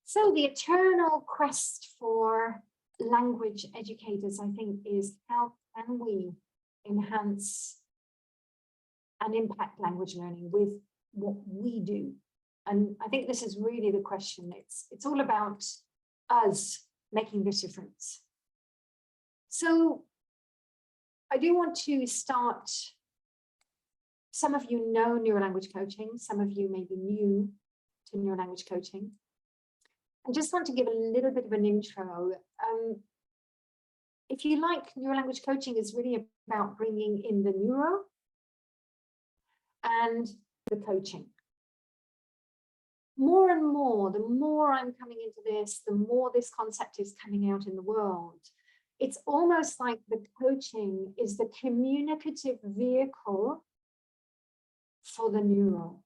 So the eternal quest for language educators, I think, is how can we enhance and impact language learning with what we do? And I think this is really the question. It's all about us making this difference. So I do want to start. Some of you know Neurolanguage Coaching. Some of you may be new to Neurolanguage Coaching. I just want to give a little bit of an intro. If you like, Neurolanguage Coaching is really about bringing in the neuro and the coaching. More and more, the more I'm coming into this, the more this concept is coming out in the world. It's almost like the coaching is the communicative vehicle for the neuro.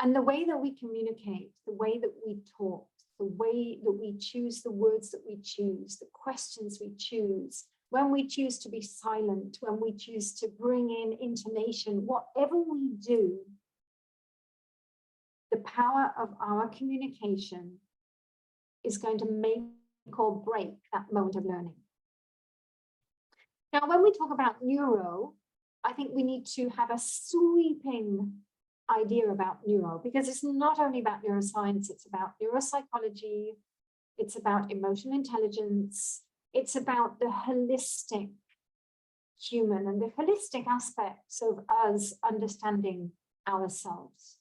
And the way that we communicate, the way that we talk, the way that we choose the words that we choose, the questions we choose, when we choose to be silent, when we choose to bring in intonation, whatever we do, the power of our communication is going to make or break that moment of learning. Now, when we talk about neuro, I think we need to have a sweeping idea about neuro, because it's not only about neuroscience, it's about neuropsychology, it's about emotional intelligence, it's about the holistic human and the holistic aspects of us understanding ourselves.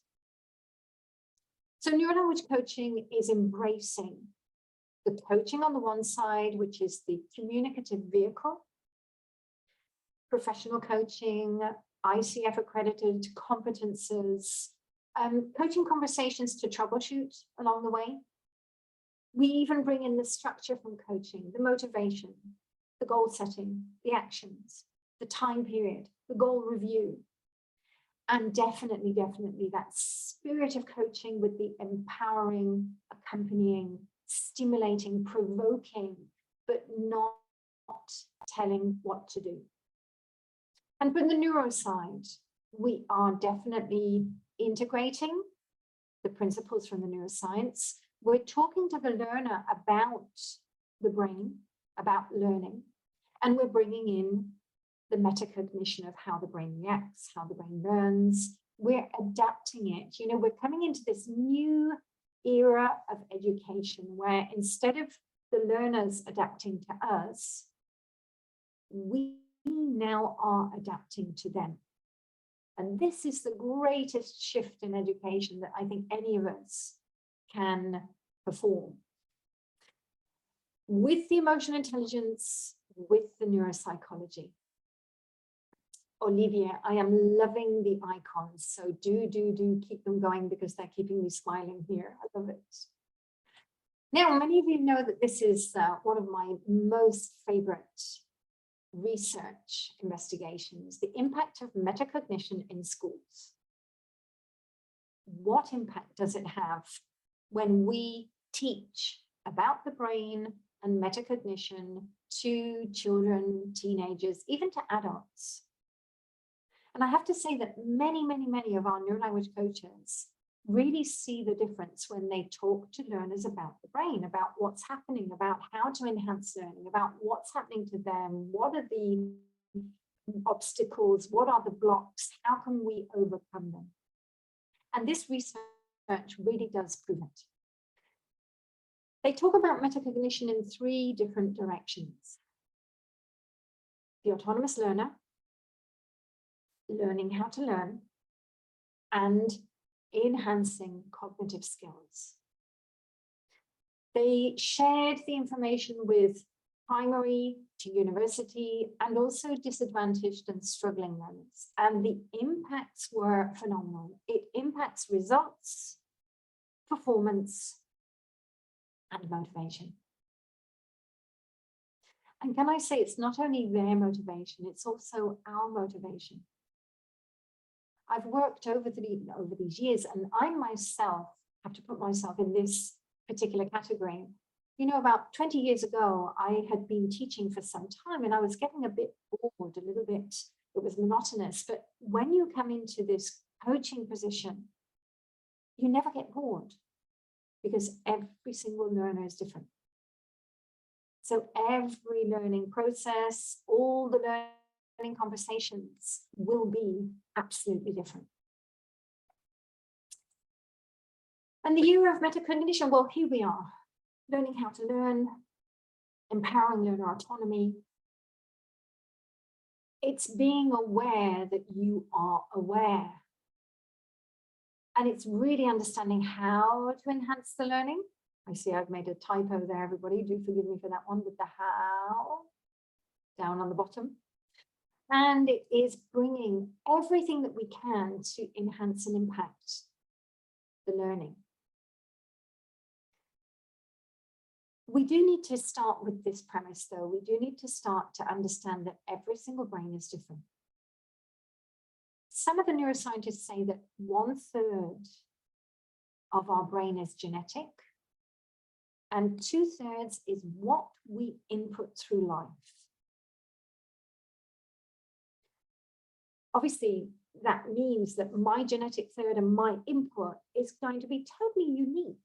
So neurolanguage coaching is embracing the coaching on the one side, which is the communicative vehicle, professional coaching, ICF accredited competences, coaching conversations to troubleshoot along the way. We even bring in the structure from coaching, the motivation, the goal setting, the actions, the time period, the goal review, and definitely that spirit of coaching with the empowering, accompanying, stimulating, provoking, but not telling what to do. And from the neuro side, we are definitely integrating the principles from the neuroscience. We're talking to the learner about the brain, about learning, and we're bringing in the metacognition of how the brain reacts, how the brain learns. We're adapting it. You know, we're coming into this new era of education where instead of the learners adapting to us, we now are adapting to them. And this is the greatest shift in education that I think any of us can perform. With the emotional intelligence, with the neuropsychology. Olivia, I am loving the icons. So do keep them going because they're keeping me smiling here. I love it. Now, many of you know that this is one of my most favorite research investigations, the impact of metacognition in schools. What impact does it have when we teach about the brain and metacognition to children, teenagers, even to adults? And I have to say that many of our neurolanguage coaches really see the difference when they talk to learners about the brain, about what's happening, about how to enhance learning, about what's happening to them, what are the obstacles, what are the blocks, how can we overcome them? And this research really does prove it. They talk about metacognition in 3 different directions. The autonomous learner, learning how to learn, and enhancing cognitive skills. They shared the information with primary to university and also disadvantaged and struggling learners. And the impacts were phenomenal. It impacts results, performance, and motivation. And can I say it's not only their motivation, it's also our motivation. I've worked over these years, and I myself have to put myself in this particular category. You know, about 20 years ago, I had been teaching for some time and I was getting a bit bored, a little bit, it was monotonous. But when you come into this coaching position, you never get bored because every single learner is different. So every learning process, all the learning conversations will be absolutely different. And the year of metacognition, well, here we are, learning how to learn, empowering learner autonomy. It's being aware that you are aware. And it's really understanding how to enhance the learning. I see I've made a typo there, everybody. Do forgive me for that one, with the how down on the bottom. And it is bringing everything that we can to enhance and impact the learning. We do need to start with this premise, though. We do need to start to understand that every single brain is different. Some of the neuroscientists say that 1/3 of our brain is genetic, and 2/3 is what we input through life. Obviously, that means that my genetic third and my input is going to be totally unique.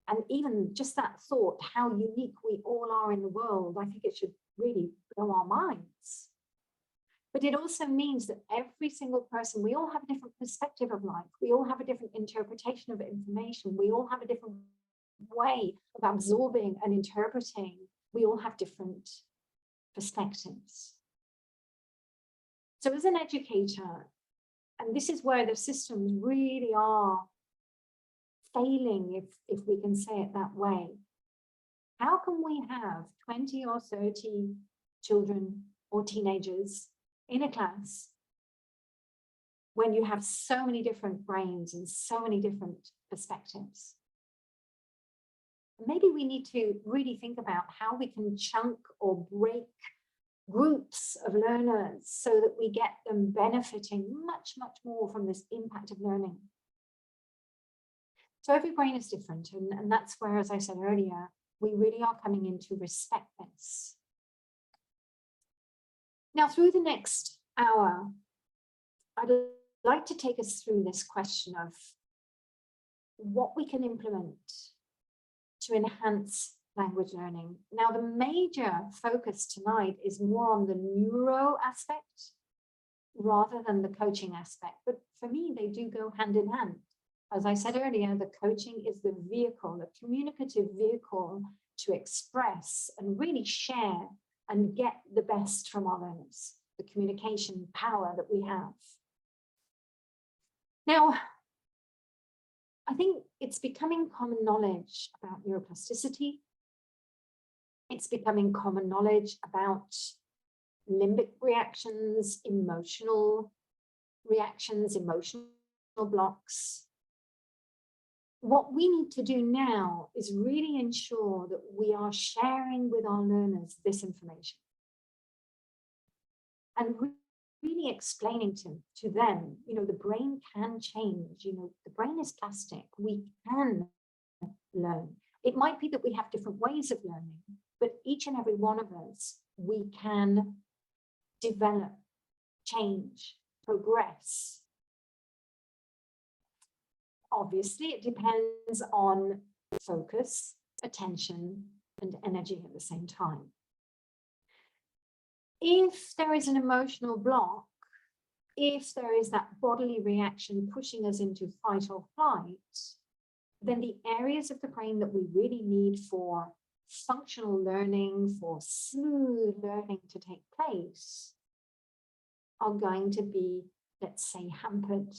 And even just that thought, how unique we all are in the world, I think it should really blow our minds. But it also means that every single person, we all have a different perspective of life. We all have a different interpretation of information. We all have a different way of absorbing and interpreting. We all have different perspectives. So as an educator, and this is where the systems really are failing, if we can say it that way. How can we have 20 or 30 children or teenagers in a class when you have so many different brains and so many different perspectives? Maybe we need to really think about how we can chunk or break groups of learners so that we get them benefiting much, much more from this impact of learning. So every brain is different, and that's where, as I said earlier, we really are coming in to respect this. Now, through the next hour, I'd like to take us through this question of what we can implement to enhance language learning. Now, the major focus tonight is more on the neuro aspect rather than the coaching aspect, but for me, they do go hand in hand. As I said earlier, the coaching is the vehicle, the communicative vehicle to express and really share and get the best from our learners, the communication power that we have. Now, I think it's becoming common knowledge about neuroplasticity. It's becoming common knowledge about limbic reactions, emotional reactions, emotional blocks. What we need to do now is really ensure that we are sharing with our learners this information and really explaining to them, the brain can change, the brain is plastic, we can learn. It might be that we have different ways of learning, but each and every one of us, we can develop, change, progress. Obviously, it depends on focus, attention, and energy at the same time. If there is an emotional block, if there is that bodily reaction pushing us into fight or flight, then the areas of the brain that we really need for functional learning, for smooth learning to take place, are going to be, let's say, hampered.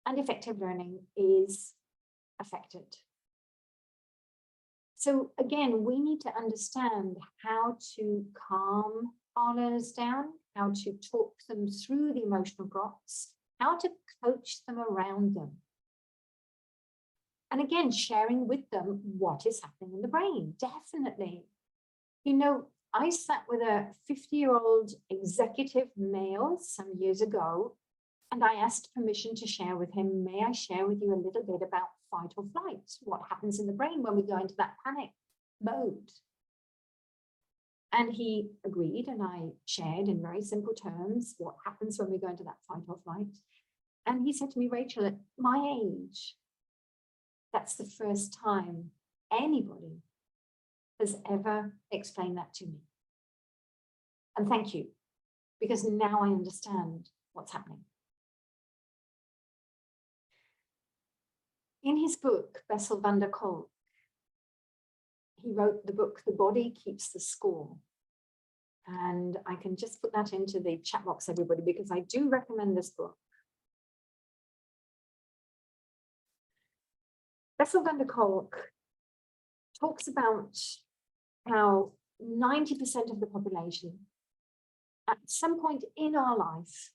And effective learning is affected. So again, we need to understand how to calm our learners down, how to talk them through the emotional blocks, how to coach them around them. And again, sharing with them what is happening in the brain, definitely. I sat with a 50-year-old executive male some years ago, and I asked permission to share with him, may I share with you a little bit about fight or flight? What happens in the brain when we go into that panic mode? And he agreed, and I shared in very simple terms what happens when we go into that fight or flight. And he said to me, Rachel, at my age, that's the first time anybody has ever explained that to me. And thank you, because now I understand what's happening. In his book, Bessel van der Kolk, he wrote the book, The Body Keeps the Score. And I can just put that into the chat box, everybody, because I do recommend this book. Bessel van der Kolk talks about how 90% of the population, at some point in our life,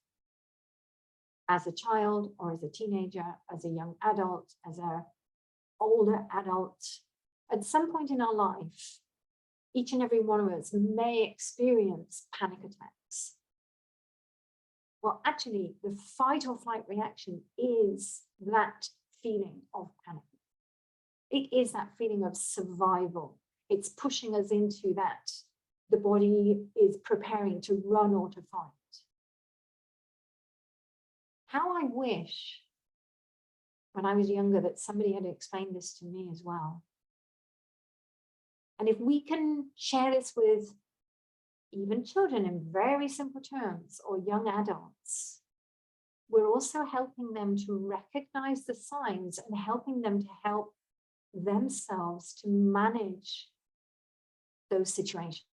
as a child or as a teenager, as a young adult, as an older adult, at some point in our life, each and every one of us may experience panic attacks. Well, actually, the fight or flight reaction is that feeling of panic. It is that feeling of survival. It's pushing us into that. The body is preparing to run or to fight. How I wish, when I was younger, that somebody had explained this to me as well. And if we can share this with even children in very simple terms or young adults, we're also helping them to recognize the signs and helping them to help themselves to manage those situations.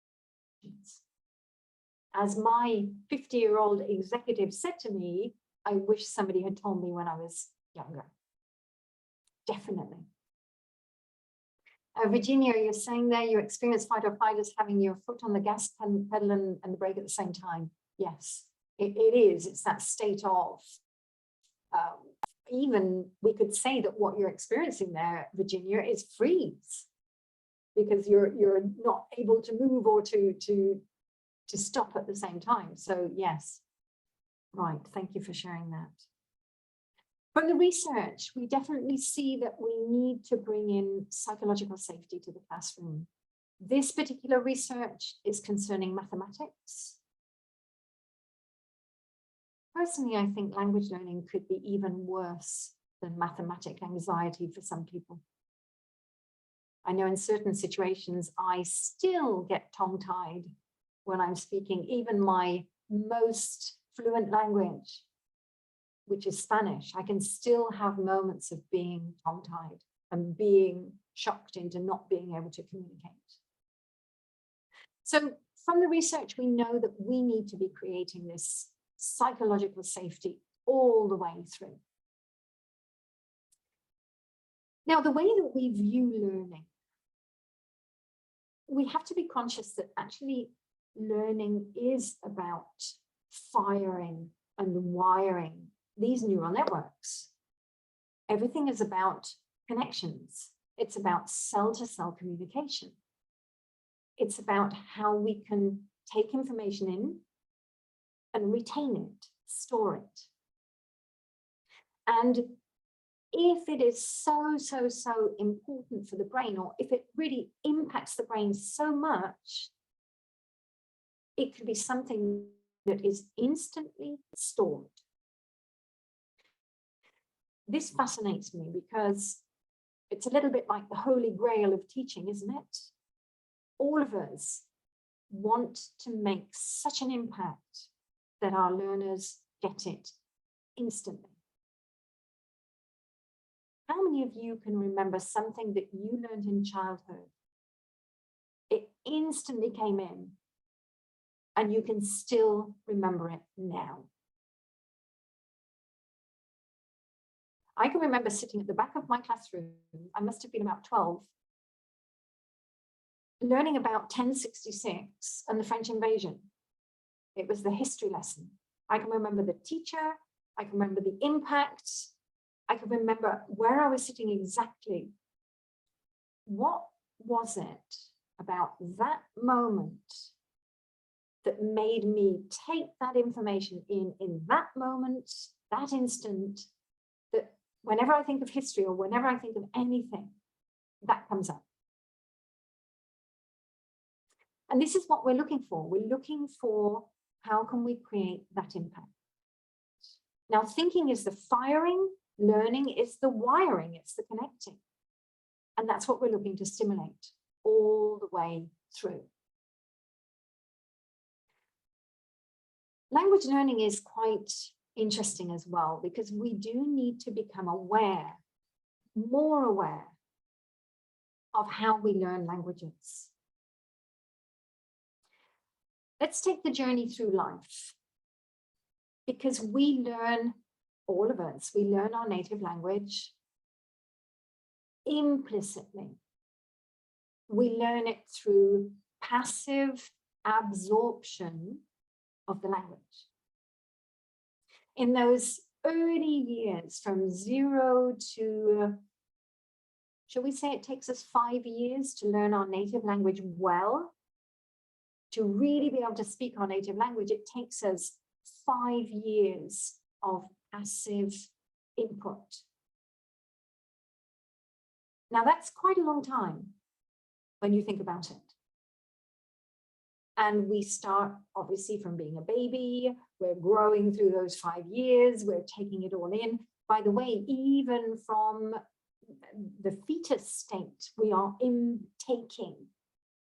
As my 50-year-old executive said to me, I wish somebody had told me when I was younger. Definitely. Virginia, you're saying there you experience fight or flight as having your foot on the gas pedal and the brake at the same time. Yes, it is. It's that state of, even we could say that what you're experiencing there, Virginia, is freeze, because you're not able to move or to stop at the same time. So yes, right. Thank you for sharing that. From the research, we definitely see that we need to bring in psychological safety to the classroom. This particular research is concerning mathematics. Personally, I think language learning could be even worse than mathematic anxiety for some people. I know in certain situations, I still get tongue-tied when I'm speaking, even my most fluent language, which is Spanish. I can still have moments of being tongue-tied and being shocked into not being able to communicate. So from the research, we know that we need to be creating this psychological safety all the way through. Now, the way that we view learning, we have to be conscious that actually learning is about firing and wiring these neural networks. Everything is about connections. It's about cell-to-cell communication. It's about how we can take information in and retain it, store it. And if it is so important for the brain, or if it really impacts the brain so much, it could be something that is instantly stored. This fascinates me because it's a little bit like the holy grail of teaching, isn't it? All of us want to make such an impact that our learners get it instantly. How many of you can remember something that you learned in childhood? It instantly came in, and you can still remember it now. I can remember sitting at the back of my classroom, I must have been about 12, learning about 1066 and the French invasion. It was the history lesson. I can remember the teacher, I can remember the impact, I can remember where I was sitting exactly. What was it about that moment that made me take that information in that moment, that instant, that whenever I think of history or whenever I think of anything, that comes up? And this is what we're looking for. We're looking for how can we create that impact. Now, thinking is the firing, learning is the wiring, it's the connecting. And that's what we're looking to stimulate all the way through. Language learning is quite interesting as well, because we do need to become aware, more aware of how we learn languages. Let's take the journey through life, because we learn, all of us, we learn our native language implicitly. We learn it through passive absorption of the language. In those early years, from 0 to, shall we say it takes us 5 years to learn our native language well? To really be able to speak our native language, it takes us 5 years of passive input. Now, that's quite a long time when you think about it. And we start, obviously, from being a baby. We're growing through those 5 years. We're taking it all in. By the way, even from the fetus state, we are intaking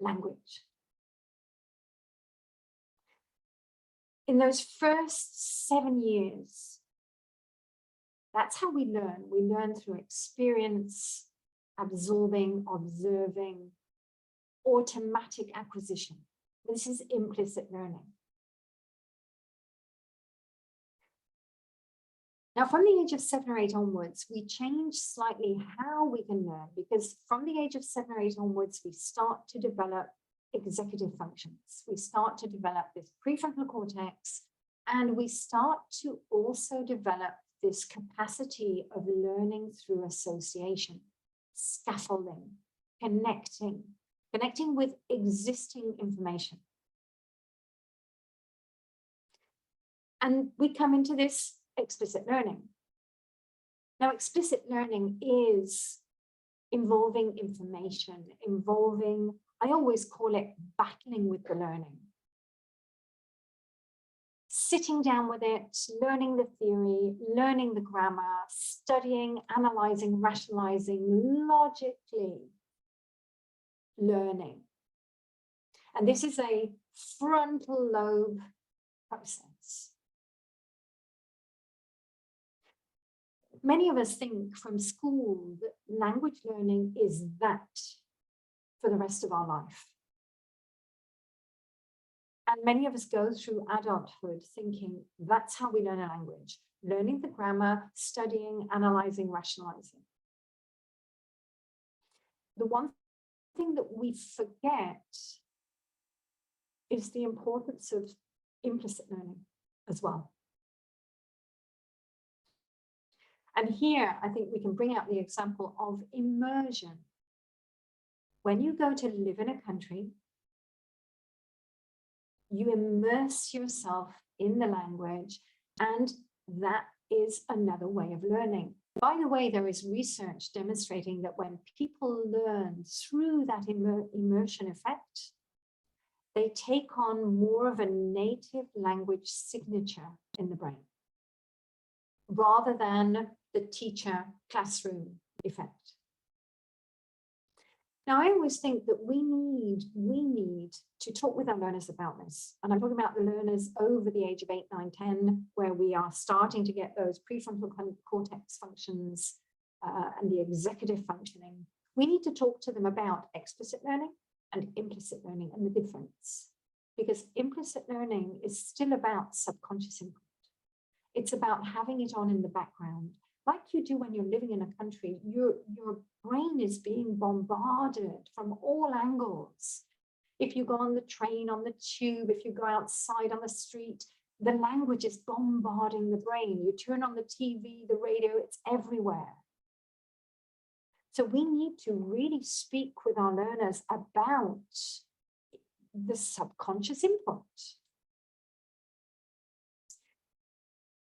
language. In those first 7 years, that's how we learn. We learn through experience, absorbing, observing, automatic acquisition. This is implicit learning. Now, from the age of 7 or 8 onwards, we change slightly how we can learn, because from the age of 7 or 8 onwards, we start to develop executive functions. We start to develop this prefrontal cortex, and we start to also develop this capacity of learning through association, scaffolding, connecting with existing information. And we come into this explicit learning. Now, explicit learning is involving information, involving, I always call it battling with the learning. Sitting down with it, learning the theory, learning the grammar, studying, analyzing, rationalizing, logically learning. And this is a frontal lobe process. Many of us think from school that language learning is that for the rest of our life. And many of us go through adulthood thinking that's how we learn a language, learning the grammar, studying, analyzing, rationalizing. The one thing that we forget is the importance of implicit learning as well. And here, I think we can bring out the example of immersion. When you go to live in a country, you immerse yourself in the language, and that is another way of learning. By the way, there is research demonstrating that when people learn through that immersion effect, they take on more of a native language signature in the brain, rather than the teacher classroom effect. Now, I always think that we need to talk with our learners about this. And I'm talking about the learners over the age of 8, 9, 10, where we are starting to get those prefrontal cortex functions and the executive functioning. We need to talk to them about explicit learning and implicit learning and the difference. Because implicit learning is still about subconscious input. It's about having it on in the background. Like you do when you're living in a country, your brain is being bombarded from all angles. If you go on the train, on the tube, if you go outside on the street, the language is bombarding the brain. You turn on the TV, the radio, it's everywhere. So we need to really speak with our learners about the subconscious input.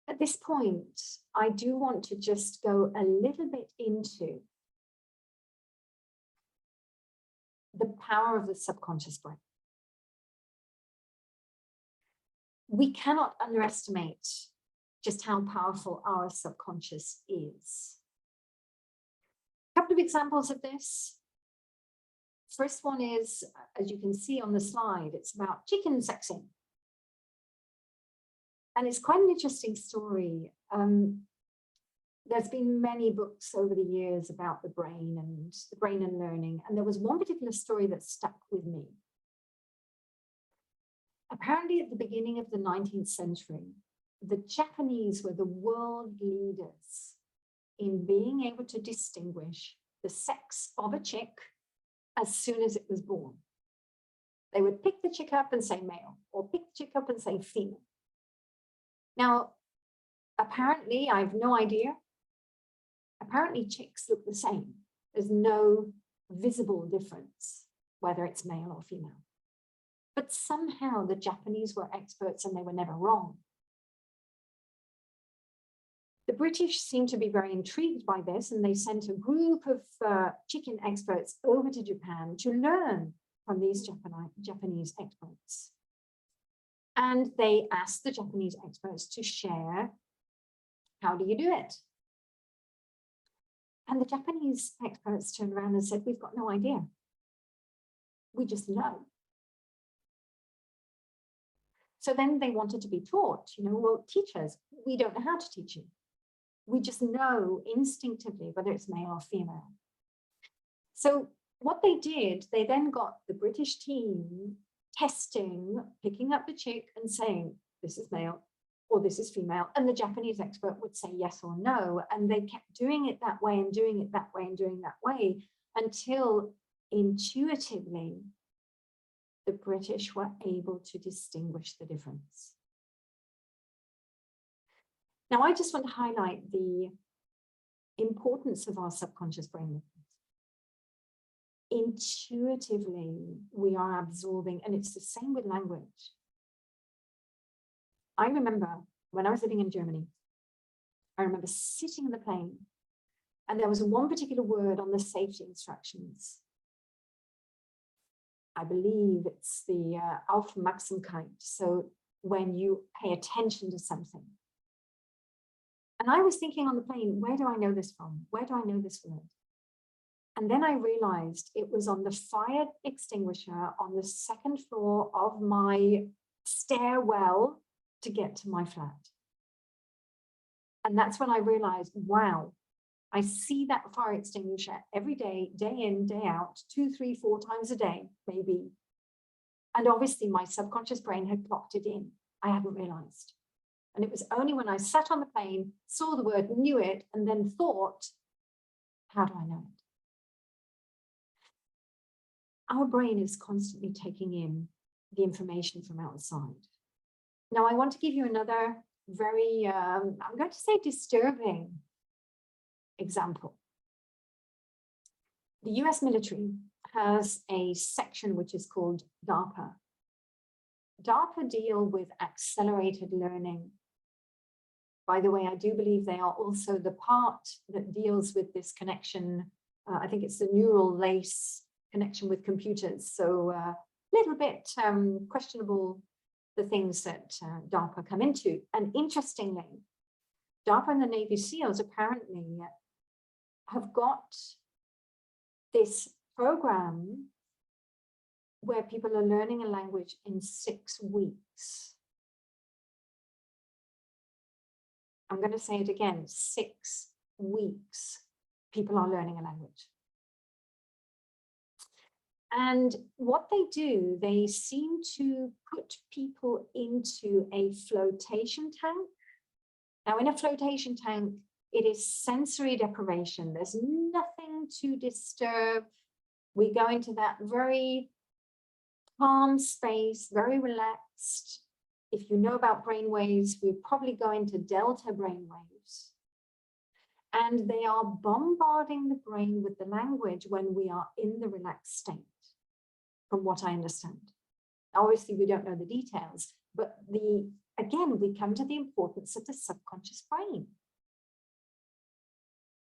At this point, I do want to just go a little bit into the power of the subconscious brain. We cannot underestimate just how powerful our subconscious is. A couple of examples of this. First one is, as you can see on the slide, it's about chicken sexing. And it's quite an interesting story. There's been many books over the years about the brain and learning. And there was one particular story that stuck with me. Apparently at the beginning of the 19th century, the Japanese were the world leaders in being able to distinguish the sex of a chick as soon as it was born. They would pick the chick up and say male, or pick the chick up and say female. Now, apparently, I have no idea. Apparently, chicks look the same. There's no visible difference, whether it's male or female. But somehow the Japanese were experts and they were never wrong. The British seemed to be very intrigued by this, and they sent a group of chicken experts over to Japan to learn from these Japanese experts. And they asked the Japanese experts to share, how do you do it? And the Japanese experts turned around and said, we've got no idea. We just know. So then they wanted to be taught, well, teach us. We don't know how to teach you. We just know instinctively whether it's male or female. So what they did, they then got the British team testing, picking up the chick and saying, this is male or this is female. And the Japanese expert would say yes or no. And they kept doing it that way and doing it that way and doing that way until intuitively the British were able to distinguish the difference. Now, I just want to highlight the importance of our subconscious brain. Intuitively, we are absorbing, and it's the same with language. I remember when I was living in Germany, I remember sitting in the plane, and there was one particular word on the safety instructions. I believe it's the Aufmerksamkeit, so when you pay attention to something. And I was thinking on the plane, where do I know this from? Where do I know this word? And then I realized it was on the fire extinguisher on the second floor of my stairwell to get to my flat. And that's when I realized, wow, I see that fire extinguisher every day, day in, day out, 2, 3, 4 times a day, maybe. And obviously my subconscious brain had clocked it in. I hadn't realized. And it was only when I sat on the plane, saw the word, knew it, and then thought, how do I know it? Our brain is constantly taking in the information from outside. Now, I want to give you another very, I'm going to say disturbing example. The US military has a section which is called DARPA. DARPA deal with accelerated learning. By the way, I do believe they are also the part that deals with this connection. I think it's the neural lace connection with computers. So a little bit questionable, the things that DARPA come into. And interestingly, DARPA and the Navy SEALs apparently have got this program where people are learning a language in 6 weeks. I'm going to say it again, 6 weeks, people are learning a language. And what they do, they seem to put people into a flotation tank. Now, in a flotation tank, it is sensory deprivation. There's nothing to disturb. We go into that very calm space, very relaxed. If you know about brainwaves, we probably go into delta brainwaves. And they are bombarding the brain with the language when we are in the relaxed state, from what I understand. Obviously, we don't know the details, but again, we come to the importance of the subconscious brain.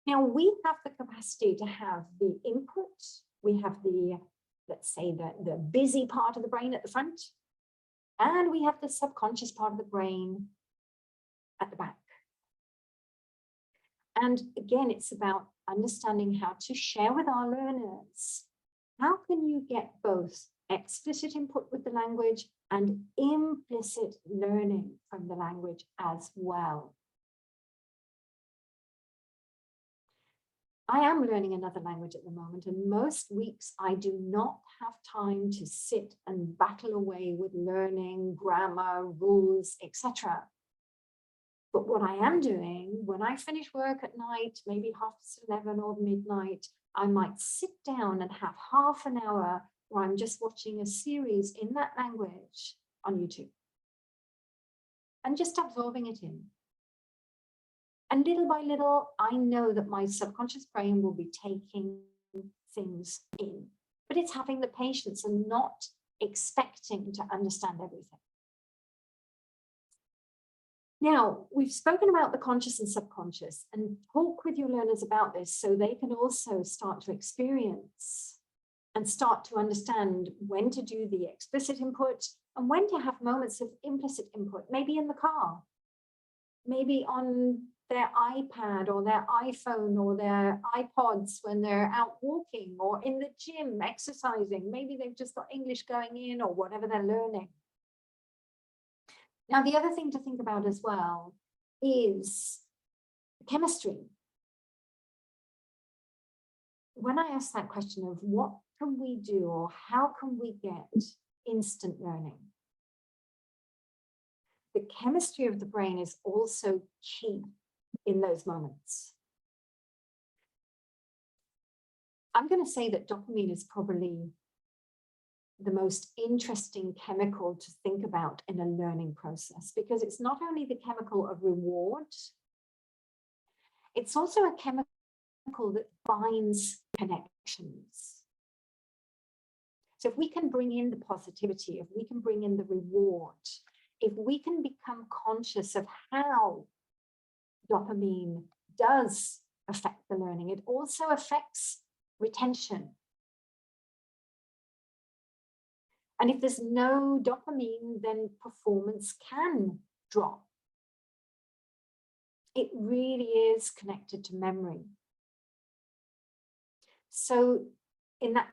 Now, we have the capacity to have the input. We have the, let's say, the busy part of the brain at the front, and we have the subconscious part of the brain at the back. And again, it's about understanding how to share with our learners. How can you get both explicit input with the language and implicit learning from the language as well? I am learning another language at the moment, and most weeks I do not have time to sit and battle away with learning grammar, rules, etc. But what I am doing when I finish work at night, maybe 11:30 or midnight, I might sit down and have half an hour where I'm just watching a series in that language on YouTube and just absorbing it in. And little by little, I know that my subconscious brain will be taking things in, but it's having the patience and not expecting to understand everything. Now, we've spoken about the conscious and subconscious, and talk with your learners about this so they can also start to experience and start to understand when to do the explicit input and when to have moments of implicit input, maybe in the car, maybe on their iPad or their iPhone or their iPods when they're out walking, or in the gym exercising. Maybe they've just got English going in or whatever they're learning. Now, the other thing to think about as well is chemistry. When I ask that question of what can we do or how can we get instant learning, the chemistry of the brain is also key in those moments. I'm going to say that dopamine is probably the most interesting chemical to think about in a learning process, because it's not only the chemical of reward, it's also a chemical that binds connections. So if we can bring in the positivity, if we can bring in the reward, if we can become conscious of how dopamine does affect the learning, it also affects retention. And if there's no dopamine, then performance can drop. It really is connected to memory. So in that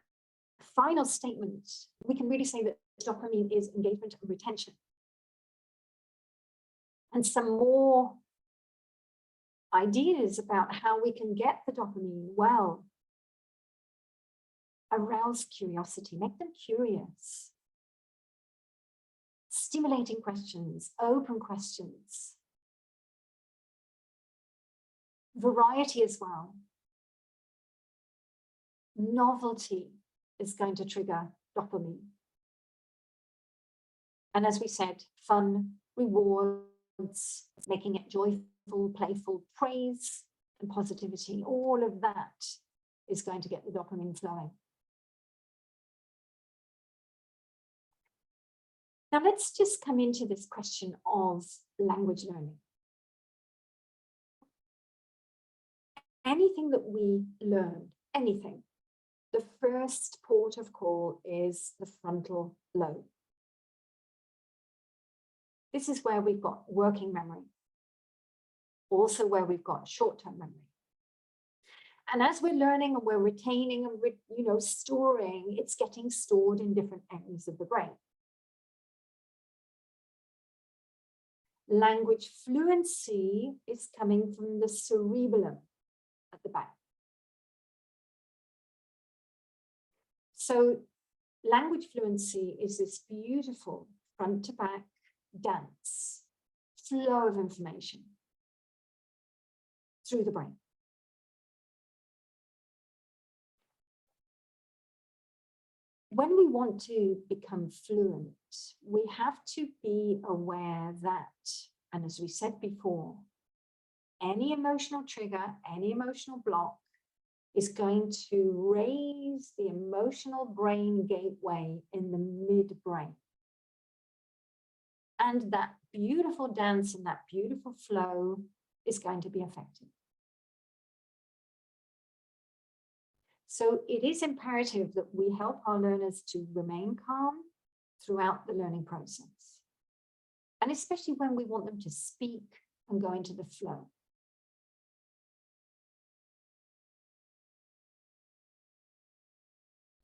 final statement, we can really say that dopamine is engagement and retention. And some more ideas about how we can get the dopamine. Well, arouse curiosity, make them curious. Stimulating questions, open questions. Variety as well. Novelty is going to trigger dopamine. And as we said, fun, rewards, making it joyful, playful, praise and positivity, all of that is going to get the dopamine flowing. Now let's just come into this question of language learning. Anything that we learn, anything, the first port of call is the frontal lobe. This is where we've got working memory, also where we've got short-term memory. And as we're learning and we're retaining and storing, it's getting stored in different areas of the brain. Language fluency is coming from the cerebellum at the back. So language fluency is this beautiful front to back dance, flow of information through the brain. When we want to become fluent, we have to be aware that, and as we said before, any emotional trigger, any emotional block is going to raise the emotional brain gateway in the midbrain. And that beautiful dance and that beautiful flow is going to be affected. So it is imperative that we help our learners to remain calm throughout the learning process. And especially when we want them to speak and go into the flow.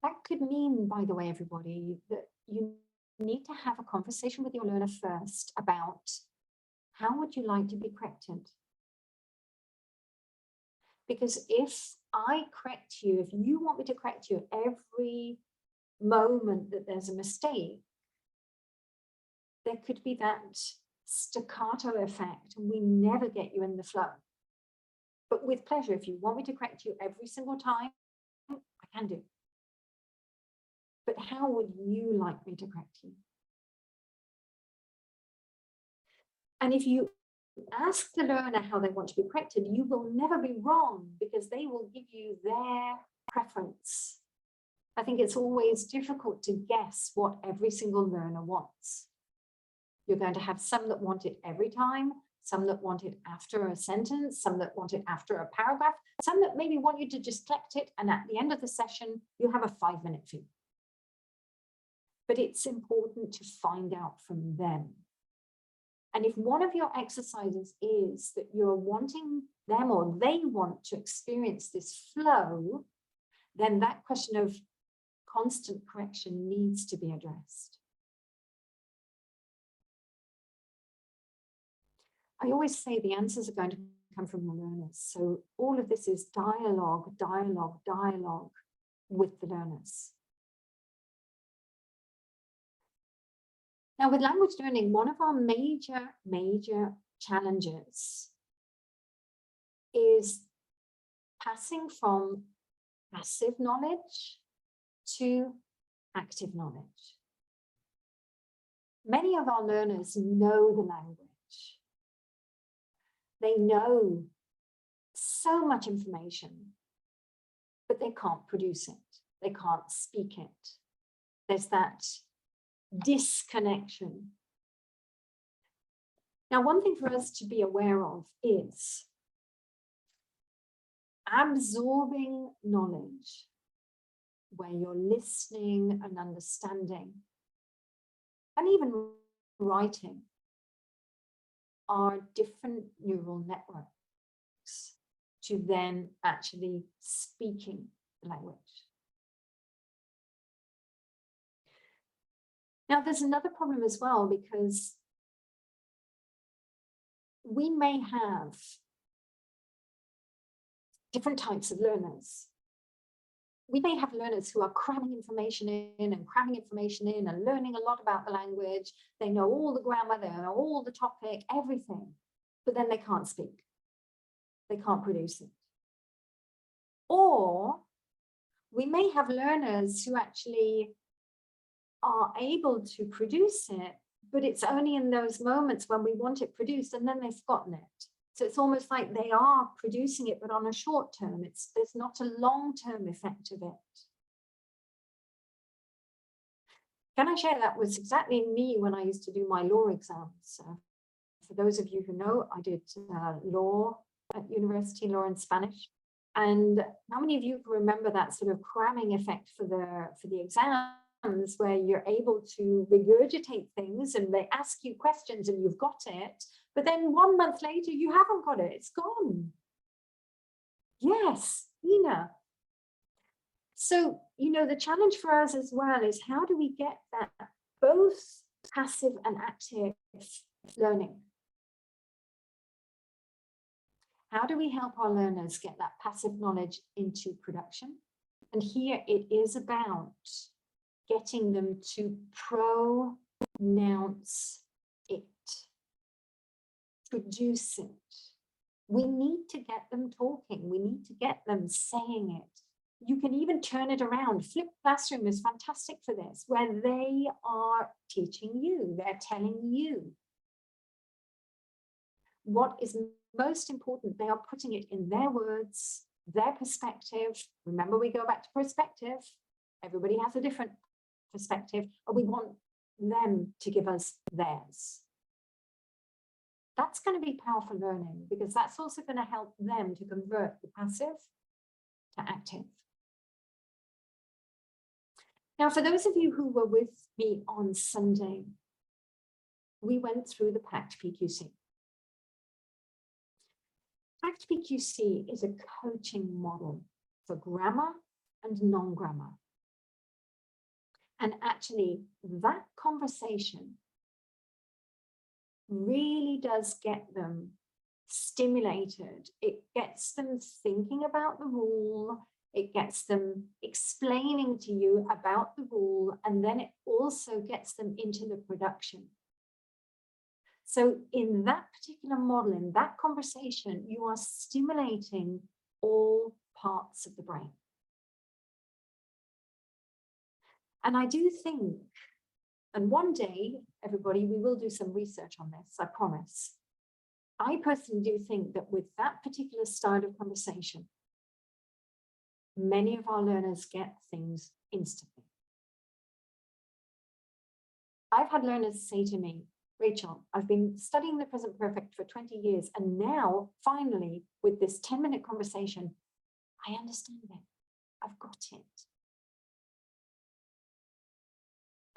That could mean, by the way, everybody, that you need to have a conversation with your learner first about how would you like to be corrected? Because if I correct you, if you want me to correct you every moment that there's a mistake, there could be that staccato effect and we never get you in the flow. But with pleasure, if you want me to correct you every single time, I can do. But how would you like me to correct you? And if you ask the learner how they want to be corrected, you will never be wrong because they will give you their preference. I think it's always difficult to guess what every single learner wants. You're going to have some that want it every time, some that want it after a sentence, some that want it after a paragraph, some that maybe want you to just collect it and at the end of the session, you have a 5-minute fee. But it's important to find out from them. And if one of your exercises is that you're wanting them or they want to experience this flow, then that question of constant correction needs to be addressed. I always say the answers are going to come from the learners. So all of this is dialogue, dialogue, dialogue with the learners. Now, with language learning, one of our major challenges is passing from passive knowledge to active knowledge. Many of our learners know the language. They know so much information, but they can't produce it. They can't speak it. There's that disconnection. Now, one thing for us to be aware of is absorbing knowledge, where you're listening and understanding, and even writing, are different neural networks to then actually speaking the language. Now, there's another problem as well, because we may have different types of learners. We may have learners who are cramming information in and learning a lot about the language. They know all the grammar, they know all the topic, everything, but then they can't speak. They can't produce it. Or we may have learners who actually are able to produce it, but it's only in those moments when we want it produced and then they've forgotten it. So it's almost like they are producing it, but on a short term, there's not a long-term effect of it. Can I share that was exactly me when I used to do my law exams? For those of you who know, I did law at university, law and Spanish. And how many of you can remember that sort of cramming effect for the exams, where you're able to regurgitate things and they ask you questions and you've got it, but then 1 month later you haven't got it, it's gone. Yes, Ina. So, the challenge for us as well is, how do we get that both passive and active learning? How do we help our learners get that passive knowledge into production? And here it is about getting them to pronounce it, produce it. We need to get them talking. We need to get them saying it. You can even turn it around. Flipped classroom is fantastic for this, where they are teaching you, they're telling you. What is most important, they are putting it in their words, their perspective. Remember, we go back to perspective. Everybody has a different perspective, and we want them to give us theirs. That's going to be powerful learning, because that's also going to help them to convert the passive to active. Now, for those of you who were with me on Sunday, we went through the PACT PQC. PACT PQC is a coaching model for grammar and non-grammar. And actually, that conversation really does get them stimulated. It gets them thinking about the rule. It gets them explaining to you about the rule, and then it also gets them into the production. So in that particular model, in that conversation, you are stimulating all parts of the brain. And I do think, and one day, everybody, we will do some research on this, I promise. I personally do think that with that particular style of conversation, many of our learners get things instantly. I've had learners say to me, Rachel, I've been studying the present perfect for 20 years, and now, finally, with this 10-minute conversation, I understand it. I've got it.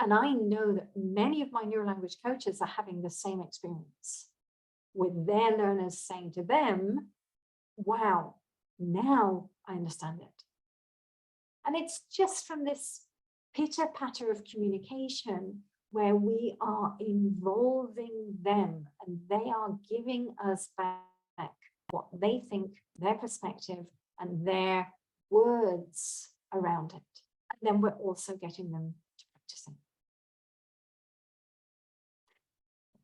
And I know that many of my neurolanguage coaches are having the same experience with their learners saying to them, wow, now I understand it. And it's just from this pitter-patter of communication where we are involving them and they are giving us back what they think, their perspective, and their words around it. And then we're also getting them to practicing.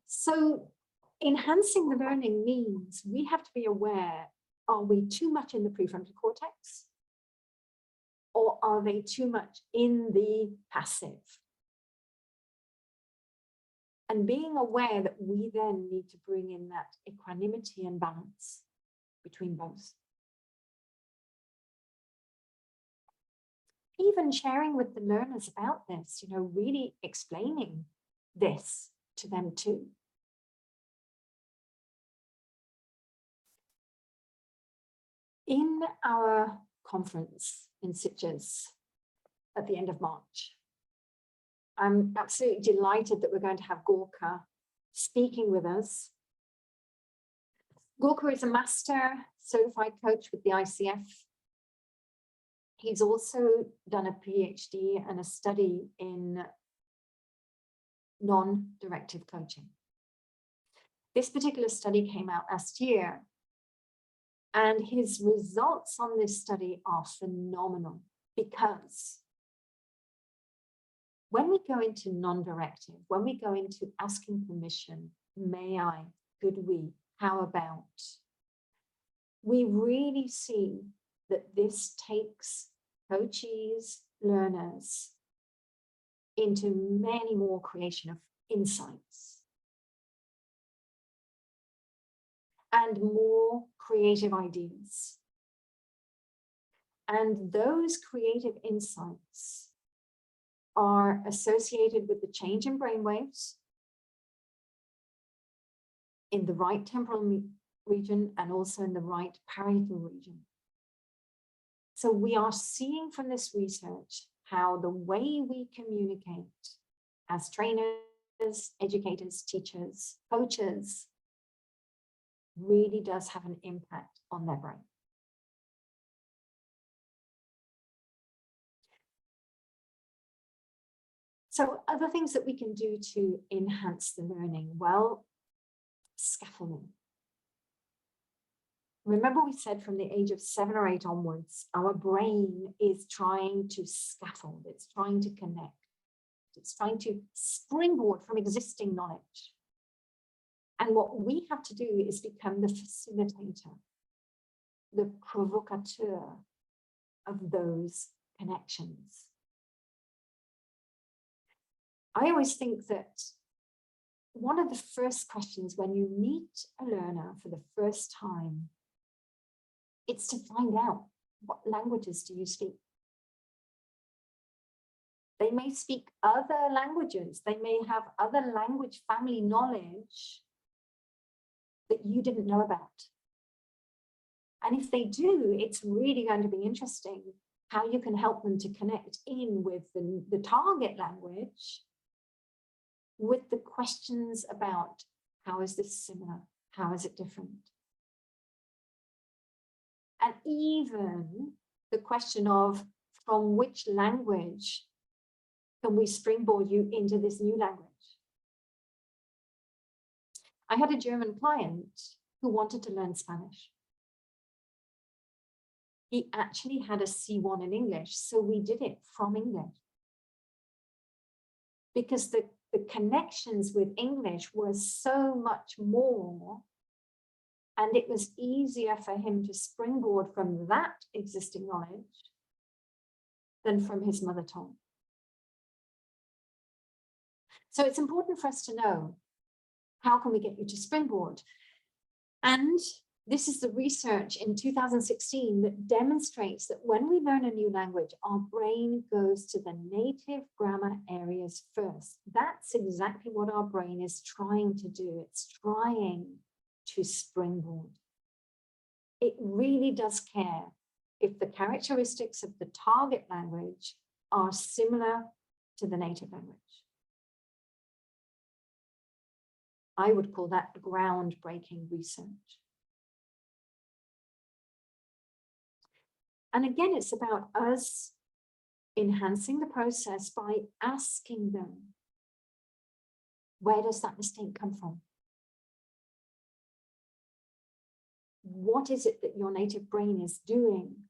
So enhancing the learning means we have to be aware, are we too much in the prefrontal cortex? Or are they too much in the passive? And being aware that we then need to bring in that equanimity and balance between both. Even sharing with the learners about this, really explaining this to them too. In our conference in Sitges at the end of March, I'm absolutely delighted that we're going to have Gorka speaking with us. Gorka is a master certified coach with the ICF. He's also done a PhD and a study in non-directive coaching. This particular study came out last year, and his results on this study are phenomenal because when we go into non-directive, when we go into asking permission, may I, could we, how about, we really see that this takes coachees, learners into many more creation of insights and more creative ideas. And those creative insights are associated with the change in brainwaves in the right temporal region and also in the right parietal region. So we are seeing from this research how the way we communicate as trainers, educators, teachers, coaches really does have an impact on their brain. So other things that we can do to enhance the learning, well, scaffolding. Remember we said from the age of 7 or 8 onwards, our brain is trying to scaffold, it's trying to connect, it's trying to springboard from existing knowledge. And what we have to do is become the facilitator, the provocateur of those connections. I always think that one of the first questions when you meet a learner for the first time, it's to find out, what languages do you speak? They may speak other languages. They may have other language family knowledge that you didn't know about. And if they do, it's really going to be interesting how you can help them to connect in with the target language with the questions about how is this similar? How is it different? And even the question of from which language can we springboard you into this new language? I had a German client who wanted to learn Spanish. He actually had a C1 in English, so we did it from English. Because the connections with English were so much more, and it was easier for him to springboard from that existing knowledge than from his mother tongue. So it's important for us to know, how can we get you to springboard? And this is the research in 2016 that demonstrates that when we learn a new language, our brain goes to the native grammar areas first. That's exactly what our brain is trying to do. It's trying to springboard. It really does care if the characteristics of the target language are similar to the native language. I would call that groundbreaking research. And again, it's about us enhancing the process by asking them, where does that mistake come from? What is it that your native brain is doing?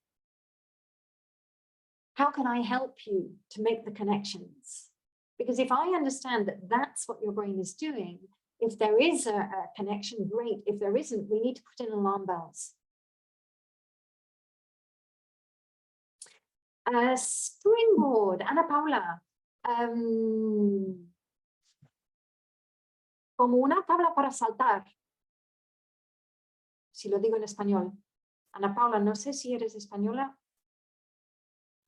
How can I help you to make the connections? Because if I understand that that's what your brain is doing, if there is a connection, great. If there isn't, we need to put in alarm bells. Springboard, Ana Paula. Como una tabla para saltar. Si lo digo en español. Ana Paula, no sé si eres española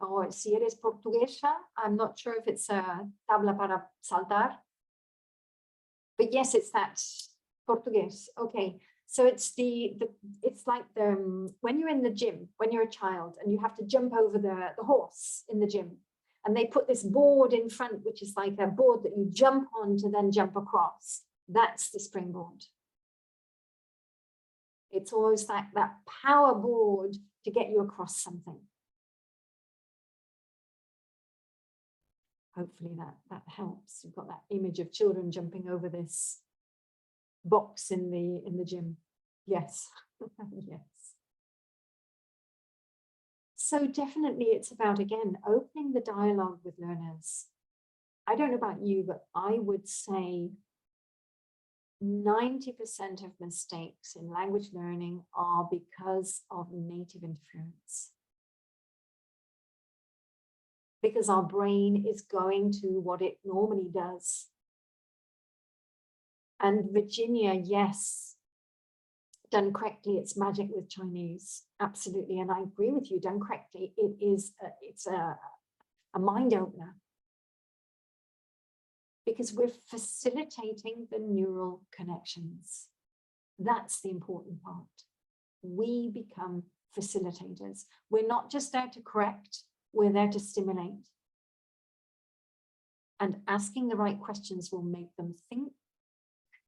o si eres portuguesa. I'm not sure if it's a tabla para saltar. But yes, it's that Portuguese. Okay. So it's it's like when you're in the gym, when you're a child and you have to jump over the horse in the gym, and they put this board in front, which is like a board that you jump on to then jump across. That's the springboard. It's always like that power board to get you across something. Hopefully that helps. You've got that image of children jumping over this box in the gym. Yes. Yes. So definitely it's about, again, opening the dialogue with learners. I don't know about you, but I would say 90% of mistakes in language learning are because of native interference. Because our brain is going to what it normally does. And Virginia, yes, done correctly, it's magic with Chinese, absolutely. And I agree with you, done correctly, it's a mind opener. Because we're facilitating the neural connections. That's the important part. We become facilitators. We're not just there to correct, we're there to stimulate. And asking the right questions will make them think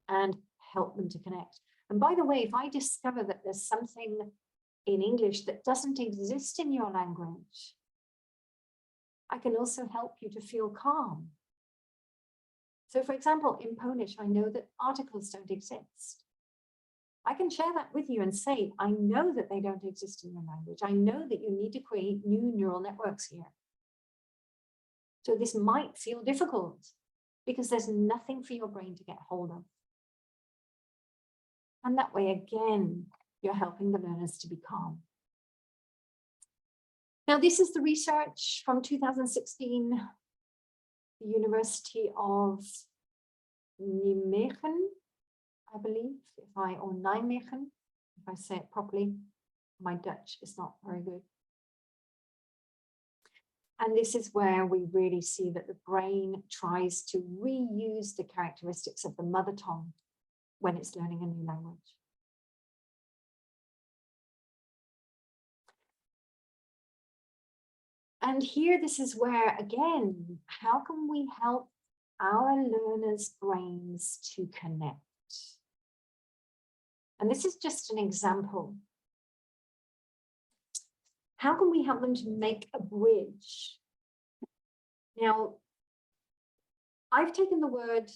and help them to connect. And by the way, if I discover that there's something in English that doesn't exist in your language, I can also help you to feel calm. So for example, in Polish, I know that articles don't exist. I can share that with you and say, I know that they don't exist in your language. I know that you need to create new neural networks here. So this might feel difficult because there's nothing for your brain to get hold of. And that way, again, you're helping the learners to be calm. Now, this is the research from 2016, the University of Nijmegen, I believe, or Nijmegen, if I say it properly. My Dutch is not very good. And this is where we really see that the brain tries to reuse the characteristics of the mother tongue when it's learning a new language. And here, this is where, again, how can we help our learners' brains to connect? And this is just an example. How can we help them to make a bridge? Now, I've taken the word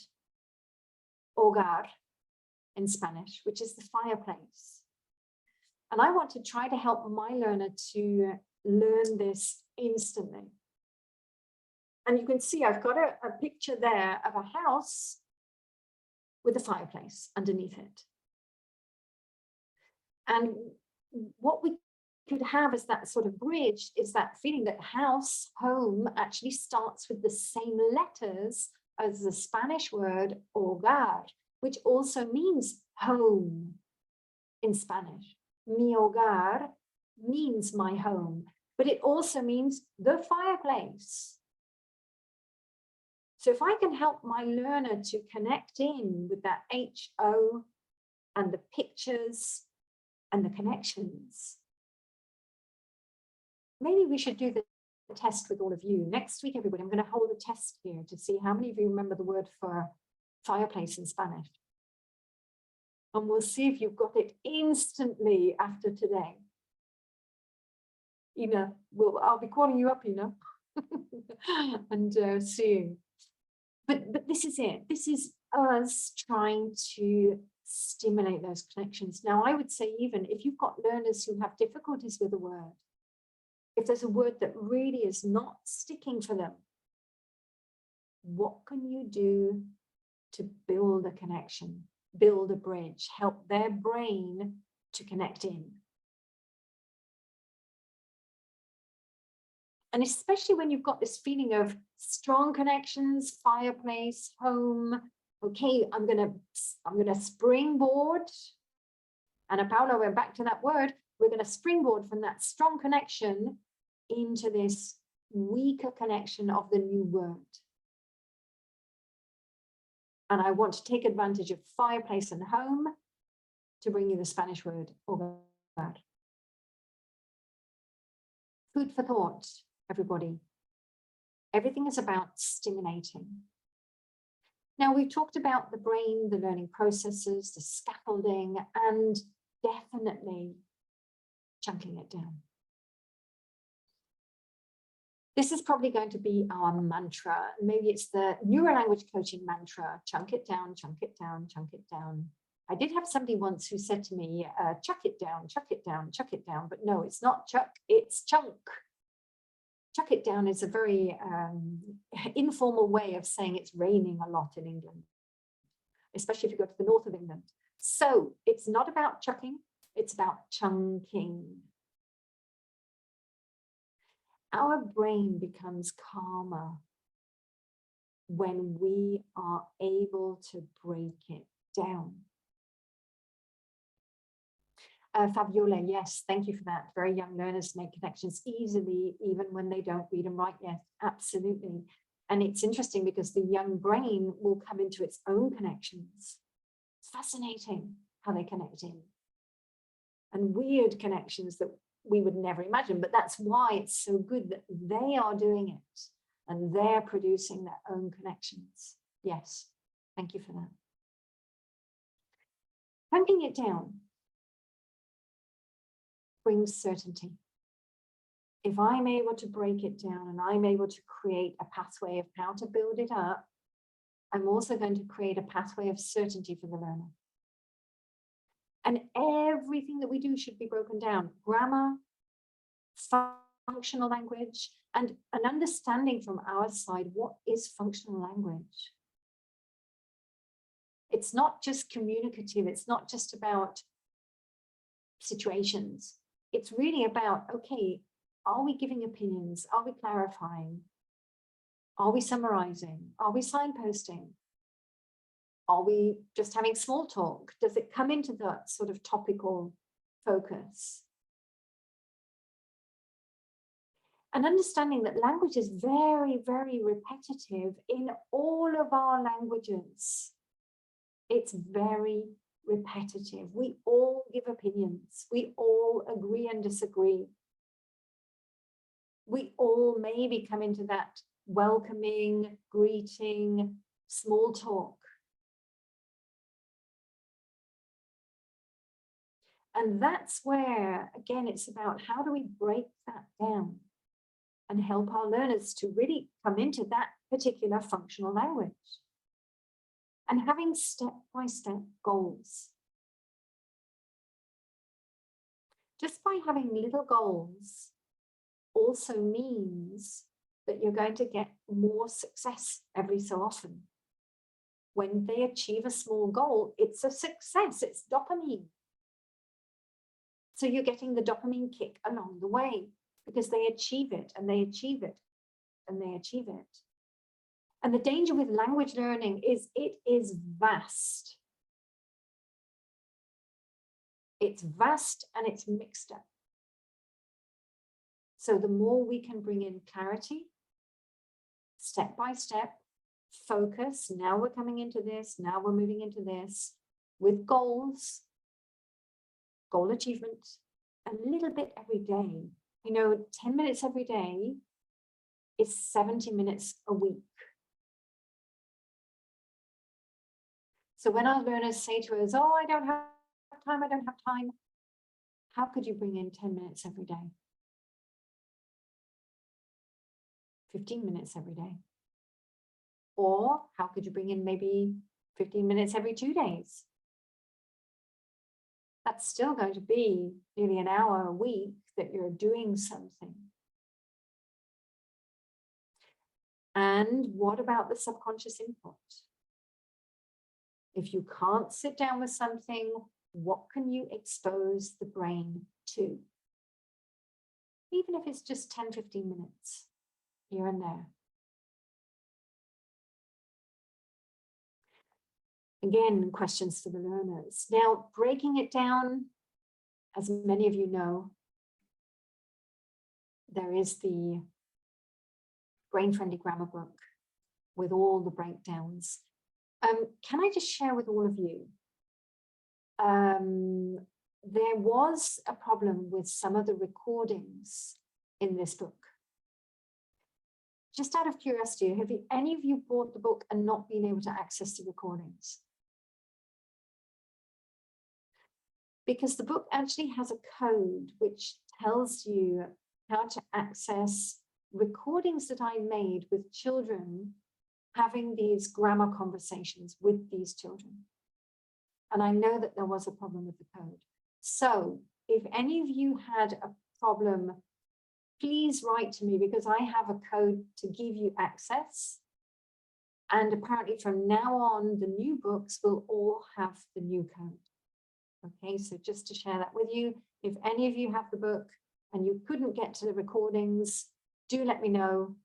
hogar in Spanish, which is the fireplace. And I want to try to help my learner to learn this instantly. And you can see I've got a picture there of a house with a fireplace underneath it. And what we could have as that sort of bridge is that feeling that house, home, actually starts with the same letters as the Spanish word hogar, which also means home in Spanish. Mi hogar means my home, but it also means the fireplace. So if I can help my learner to connect in with that HO and the pictures and the connections, maybe we should do the test with all of you. Next week, everybody, I'm going to hold a test here to see how many of you remember the word for fireplace in Spanish. And we'll see if you've got it instantly after today. Ina, I'll be calling you up, Ina, and seeing. But this is it. This is us trying to stimulate those connections. Now, I would say even if you've got learners who have difficulties with a word, if there's a word that really is not sticking for them, what can you do to build a connection, build a bridge, help their brain to connect in? And especially when you've got this feeling of strong connections, fireplace, home. Okay, I'm gonna springboard. And Paula, we're back to that word. We're going to springboard from that strong connection into this weaker connection of the new word. And I want to take advantage of fireplace and home to bring you the Spanish word hogar. Food for thought, everybody. Everything is about stimulating. Now, we've talked about the brain, the learning processes, the scaffolding, and definitely chunking it down. This is probably going to be our mantra. Maybe it's the Neurolanguage Coaching mantra: chunk it down, chunk it down, chunk it down. I did have somebody once who said to me, chuck it down, chuck it down, chuck it down. But no, it's not chuck, it's chunk. Chuck it down is a very informal way of saying it's raining a lot in England, especially if you go to the north of England. So it's not about chucking, it's about chunking. Our brain becomes calmer when we are able to break it down. Fabiola, yes, thank you for that. Very young learners make connections easily, even when they don't read and write yet. Absolutely. And it's interesting because the young brain will come into its own connections. It's fascinating how they connect in. And weird connections that we would never imagine. But that's why it's so good that they are doing it and they're producing their own connections. Yes, thank you for that. Chunking it down brings certainty. If I'm able to break it down and I'm able to create a pathway of how to build it up, I'm also going to create a pathway of certainty for the learner. And everything that we do should be broken down: grammar, functional language, and an understanding from our side, what is functional language? It's not just communicative, it's not just about situations. It's really about, okay, are we giving opinions? Are we clarifying? Are we summarizing? Are we signposting? Are we just having small talk? Does it come into that sort of topical focus? And understanding that language is very, very repetitive in all of our languages. It's very repetitive. We all give opinions. We all agree and disagree. We all maybe come into that welcoming, greeting, small talk. And that's where, again, it's about how do we break that down? and help our learners to really come into that particular functional language. And having step-by-step goals. Just by having little goals also means that you're going to get more success every so often. When they achieve a small goal, it's a success, it's dopamine. So you're getting the dopamine kick along the way because they achieve it and they achieve it and they achieve it. And the danger with language learning is it is vast. It's vast and it's mixed up. So the more we can bring in clarity, step by step, focus, now we're coming into this, now we're moving into this, with goals, goal achievement, a little bit every day. 10 minutes every day is 70 minutes a week. So when our learners say to us, oh, I don't have time, how could you bring in 10 minutes every day? 15 minutes every day? Or how could you bring in maybe 15 minutes every 2 days? That's still going to be nearly an hour a week that you're doing something. And what about the subconscious input? If you can't sit down with something, what can you expose the brain to? Even if it's just 10, 15 minutes here and there. Again, questions for the learners. Now, breaking it down, as many of you know, there is the brain-friendly grammar book with all the breakdowns. Can I just share with all of you? There was a problem with some of the recordings in this book. Just out of curiosity, have any of you bought the book and not been able to access the recordings? Because the book actually has a code which tells you how to access recordings that I made with children having these grammar conversations with these children. And I know that there was a problem with the code. So if any of you had a problem, please write to me because I have a code to give you access. And apparently from now on, the new books will all have the new code. Okay, so just to share that with you, if any of you have the book and you couldn't get to the recordings, do let me know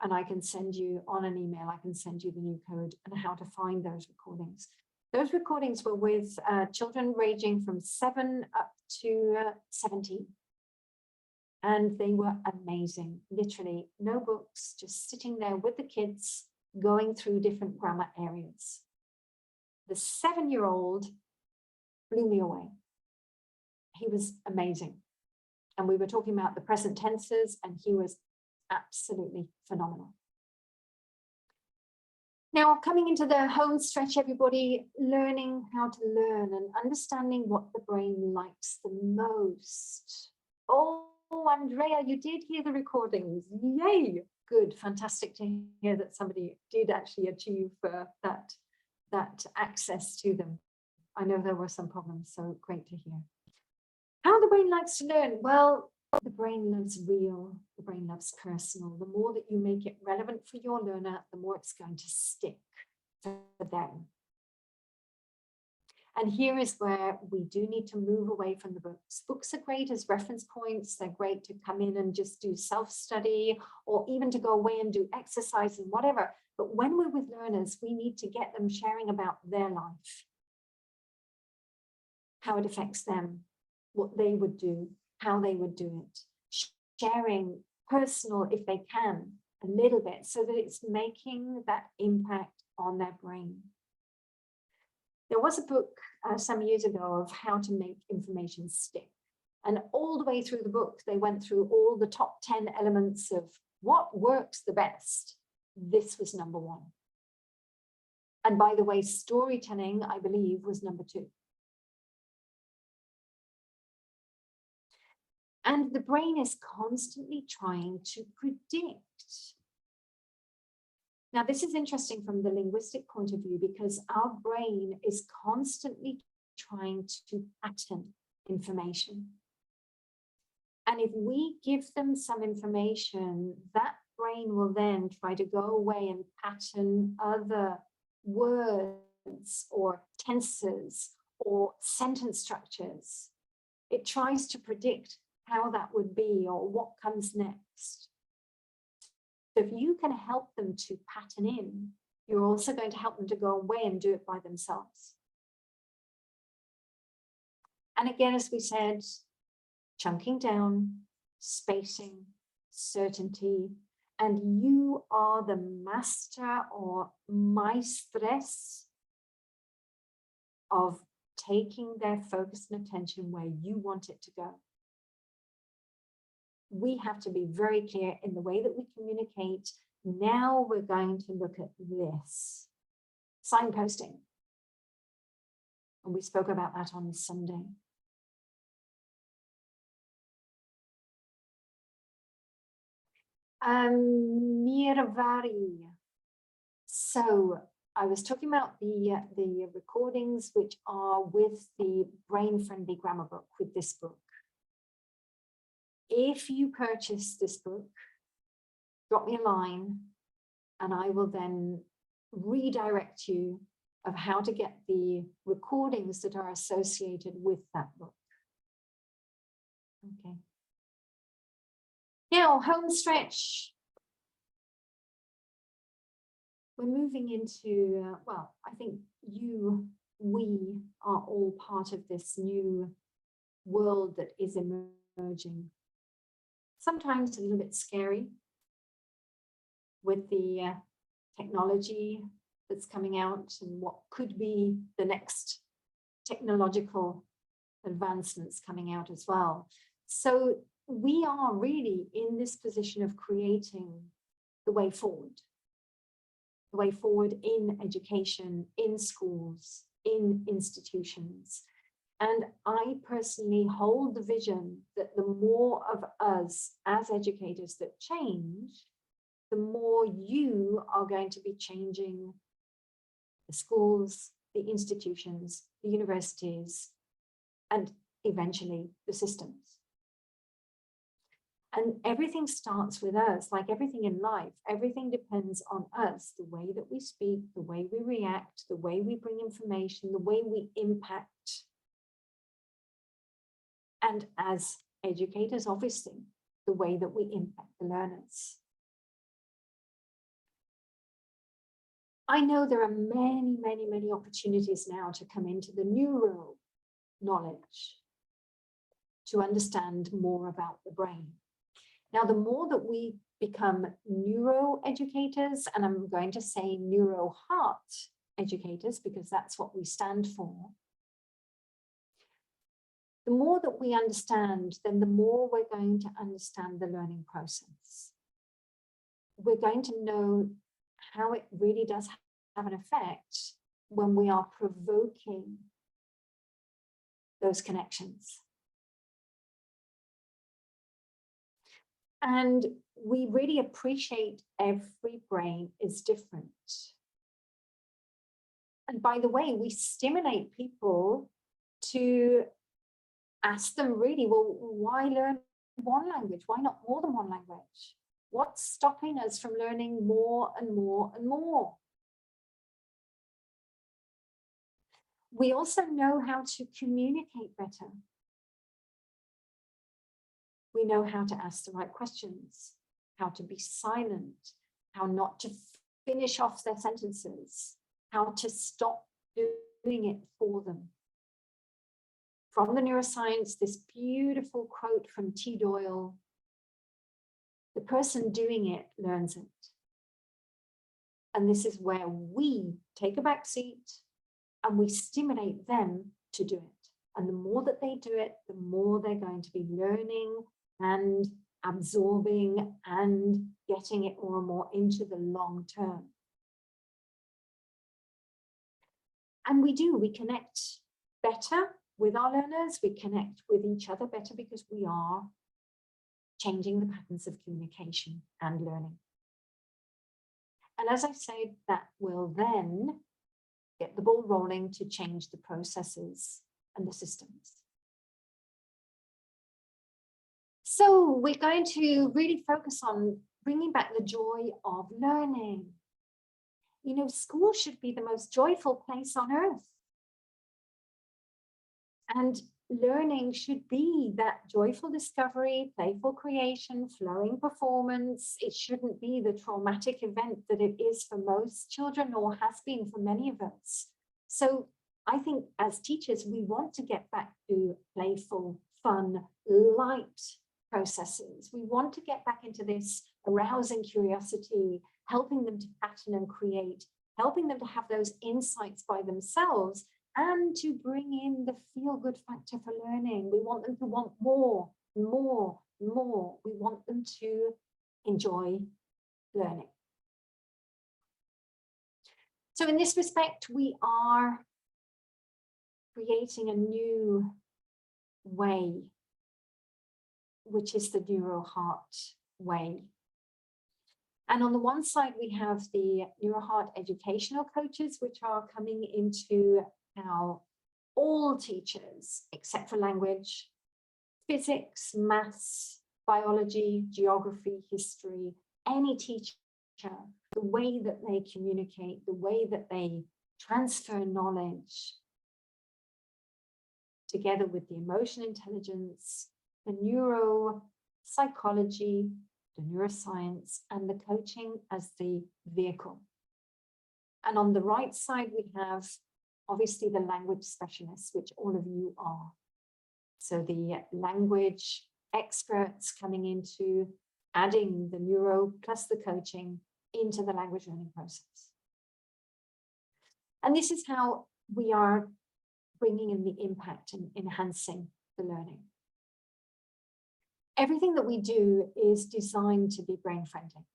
and I can send you on an email, I can send you the new code and how to find those recordings. Those recordings were with children ranging from 7 up to 17. And they were amazing, literally no books, just sitting there with the kids going through different grammar areas. The 7-year-old blew me away. He was amazing. And we were talking about the present tenses and he was absolutely phenomenal. Now, coming into the home stretch, everybody, learning how to learn and understanding what the brain likes the most. Oh, Andrea, you did hear the recordings. Yay! Good, fantastic to hear that somebody did actually achieve that access to them. I know there were some problems, so great to hear. How the brain likes to learn? Well, the brain loves real, the brain loves personal. The more that you make it relevant for your learner, the more it's going to stick for them. And here is where we do need to move away from the books. Books are great as reference points. They're great to come in and just do self-study or even to go away and do exercise and whatever. But when we're with learners, we need to get them sharing about their life, how it affects them, what they would do, how they would do it, sharing personal, if they can, a little bit so that it's making that impact on their brain. There was a book some years ago of how to make information stick. And all the way through the book, they went through all the top 10 elements of what works the best. This was number 1. And by the way, storytelling, I believe, was number 2. And the brain is constantly trying to predict. Now, this is interesting from the linguistic point of view because our brain is constantly trying to pattern information. And if we give them some information, that brain will then try to go away and pattern other words or tenses or sentence structures. It tries to predict how that would be or what comes next. So if you can help them to pattern in, you're also going to help them to go away and do it by themselves. And again, as we said, chunking down, spacing, certainty, and you are the master or maestress of taking their focus and attention where you want it to go. We have to be very clear in the way that we communicate. Now we're going to look at this. Signposting. And we spoke about that on Sunday. Mirvari. So I was talking about the recordings which are with the brain-friendly grammar book, with this book. If you purchase this book, drop me a line and I will then redirect you of how to get the recordings that are associated with that book. Okay. Now, home stretch. We're moving into, well, I think we are all part of this new world that is emerging. Sometimes a little bit scary with the technology that's coming out and what could be the next technological advancements coming out as well. So we are really in this position of creating the way forward in education, in schools, in institutions. And I personally hold the vision that the more of us as educators that change, the more you are going to be changing the schools, the institutions, the universities, and eventually the systems. And everything starts with us, like everything in life. Everything depends on us, the way that we speak, the way we react, the way we bring information, the way we impact. And as educators, obviously, the way that we impact the learners. I know there are many, many, many opportunities now to come into the neuro knowledge, to understand more about the brain. Now, the more that we become neuro educators, and I'm going to say neuro heart educators because that's what we stand for, the more that we understand, then the more we're going to understand the learning process. We're going to know how it really does have an effect when we are provoking those connections. And we really appreciate every brain is different. And by the way, we stimulate people to ask them really, well, why learn one language? Why not more than one language? What's stopping us from learning more and more and more? We also know how to communicate better. We know how to ask the right questions, how to be silent, how not to finish off their sentences, how to stop doing it for them. From the neuroscience, this beautiful quote from T. Doyle, the person doing it learns it. And this is where we take a back seat and we stimulate them to do it. And the more that they do it, the more they're going to be learning and absorbing and getting it more and more into the long term. And we connect better with our learners, we connect with each other better because we are changing the patterns of communication and learning. And as I said, that will then get the ball rolling to change the processes and the systems. So we're going to really focus on bringing back the joy of learning. You know, school should be the most joyful place on earth. And learning should be that joyful discovery, playful creation, flowing performance. It shouldn't be the traumatic event that it is for most children or has been for many of us. So I think as teachers, we want to get back to playful, fun, light processes. We want to get back into this arousing curiosity, helping them to pattern and create, helping them to have those insights by themselves, and to bring in the feel-good factor for learning. We want them to want more, more, more. We want them to enjoy learning. So in this respect, we are creating a new way, which is the NeuroHeart way. And on the one side, we have the NeuroHeart educational coaches, which are coming into how all teachers, except for language, physics, maths, biology, geography, history, any teacher, the way that they communicate, the way that they transfer knowledge, together with the emotional intelligence, the neuropsychology, the neuroscience, and the coaching as the vehicle. And on the right side, we have obviously the language specialists, which all of you are. So the language experts coming into adding the neuro plus the coaching into the language learning process. And this is how we are bringing in the impact and enhancing the learning. Everything that we do is designed to be brain friendly.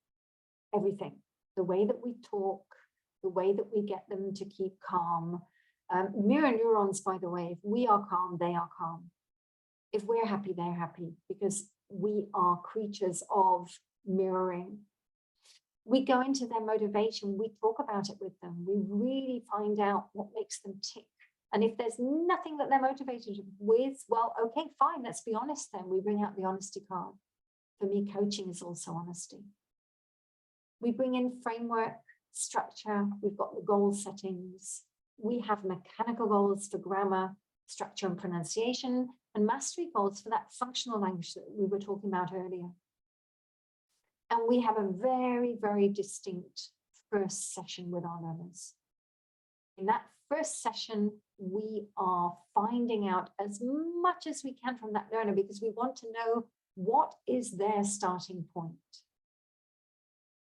Everything. The way that we talk, the way that we get them to keep calm. Mirror neurons, by the way, if we are calm, they are calm. If we're happy, they're happy, because we are creatures of mirroring. We go into their motivation, we talk about it with them, we really find out what makes them tick. And if there's nothing that they're motivated with, well, okay, fine, let's be honest then. We bring out the honesty card. For me, coaching is also honesty. We bring in framework, structure, we've got the goal settings. We have mechanical goals for grammar, structure and pronunciation, and mastery goals for that functional language that we were talking about earlier. And we have a very, very distinct first session with our learners. In that first session, we are finding out as much as we can from that learner, because we want to know what is their starting point.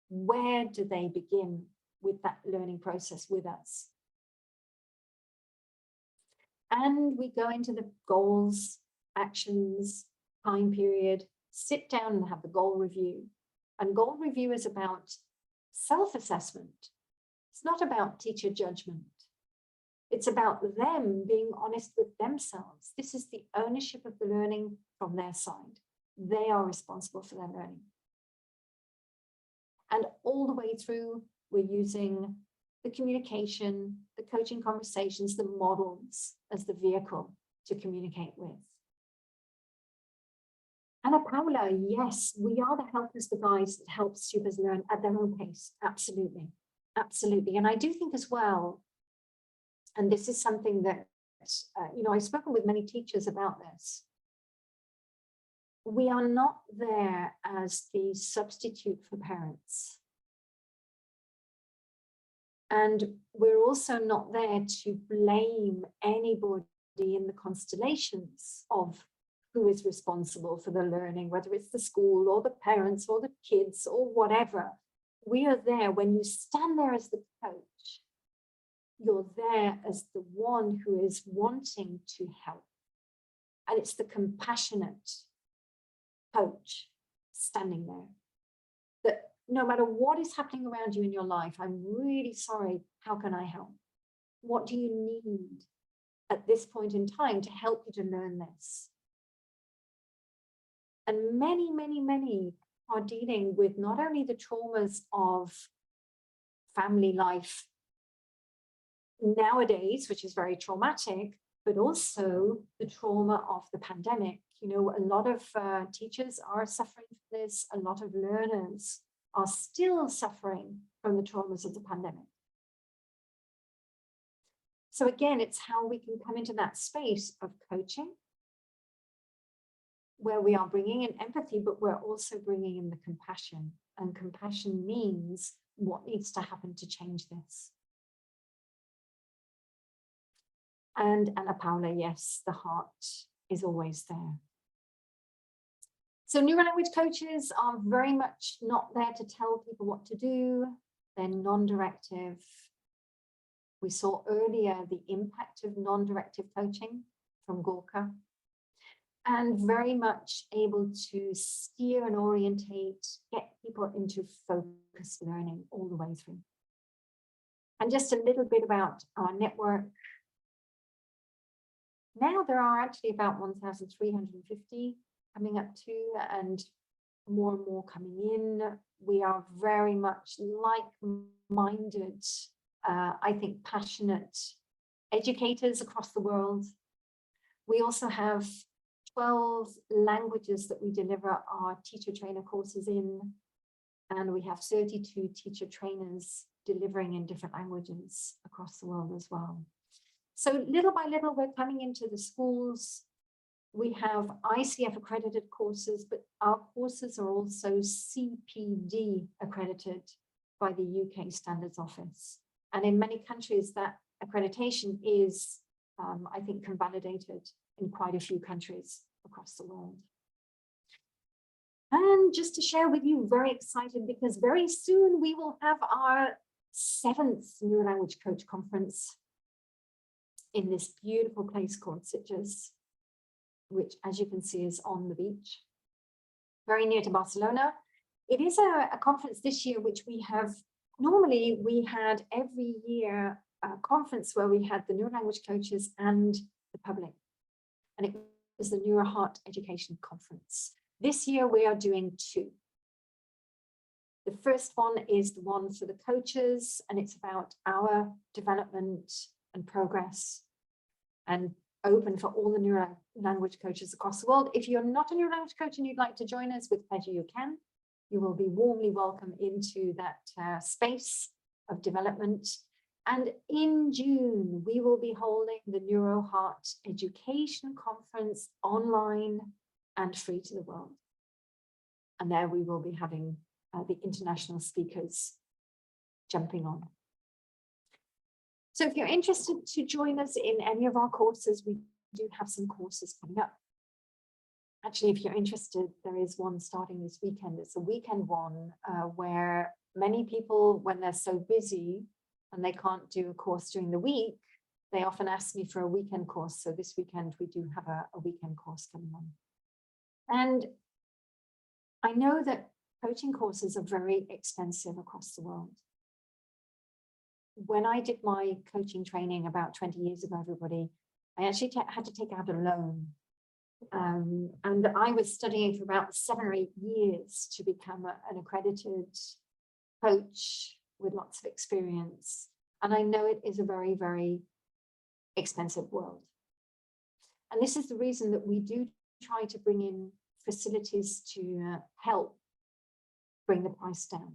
Where do they begin with that learning process with us? And we go into the goals, actions, time period, sit down and have the goal review. And goal review is about self-assessment. It's not about teacher judgment. It's about them being honest with themselves. This is the ownership of the learning from their side. They are responsible for their learning. And all the way through, we're using the communication, the coaching conversations, the models as the vehicle to communicate with. Anna Paula, yes, we are the helpers, the guides that help students learn at their own pace. Absolutely, absolutely. And I do think as well, and this is something that, I've spoken with many teachers about this. We are not there as the substitute for parents. And we're also not there to blame anybody in the constellations of who is responsible for the learning, whether it's the school or the parents or the kids or whatever. We are there when you stand there as the coach. You're there as the one who is wanting to help. And it's the compassionate coach standing there. That no matter what is happening around you in your life, I'm really sorry, how can I help? What do you need at this point in time to help you to learn this? And many, many, many are dealing with not only the traumas of family life nowadays, which is very traumatic, but also the trauma of the pandemic. You know, a lot of teachers are suffering from this. A lot of learners are still suffering from the traumas of the pandemic. So again, it's how we can come into that space of coaching, where we are bringing in empathy, but we're also bringing in the compassion. And compassion means what needs to happen to change this. And Anna Paula, yes, the heart is always there. So neurolanguage coaches are very much not there to tell people what to do. They're non-directive. We saw earlier the impact of non-directive coaching from Gorka, and very much able to steer and orientate, get people into focused learning all the way through. And just a little bit about our network. Now there are actually about 1,350 coming up to, and more coming in. We are very much like-minded, I think passionate educators across the world. We also have 12 languages that we deliver our teacher trainer courses in, and we have 32 teacher trainers delivering in different languages across the world as well. So little by little, we're coming into the schools. We have ICF accredited courses, but our courses are also CPD accredited by the UK Standards Office. And in many countries, that accreditation is, I think, convalidated in quite a few countries across the world. And just to share with you, very excited, because very soon we will have our 7th Neurolanguage Coach Conference in this beautiful place called Sitges, which, as you can see, is on the beach, very near to Barcelona. It is a conference this year, which we have, normally we had every year a conference where we had the neurolanguage coaches and the public. And it was the NeuroHeart Education Conference. This year we are doing 2. The first one is the one for the coaches, and it's about our development and progress, and open for all the neurolanguage coaches across the world. If you're not a neurolanguage coach and you'd like to join us, with pleasure you can. You will be warmly welcome into that space of development. And in June, we will be holding the NeuroHeart Education Conference online and free to the world. And there we will be having the international speakers jumping on. So if you're interested to join us in any of our courses, we do have some courses coming up. Actually, if you're interested, there is one starting this weekend. It's a weekend one where many people, when they're so busy and they can't do a course during the week, they often ask me for a weekend course. So this weekend, we do have a weekend course coming on. And I know that coaching courses are very expensive across the world. When I did my coaching training about 20 years ago, everybody, I actually had to take out a loan. And I was studying for about 7 or 8 years to become an accredited coach with lots of experience. And I know it is a very, very expensive world. And this is the reason that we do try to bring in facilities to help bring the price down.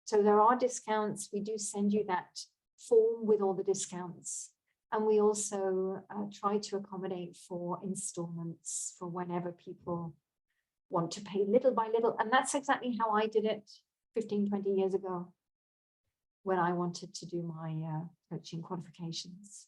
So there are discounts. We do send you that form with all the discounts. And we also try to accommodate for installments for whenever people want to pay little by little. And that's exactly how I did it 15, 20 years ago when I wanted to do my coaching qualifications.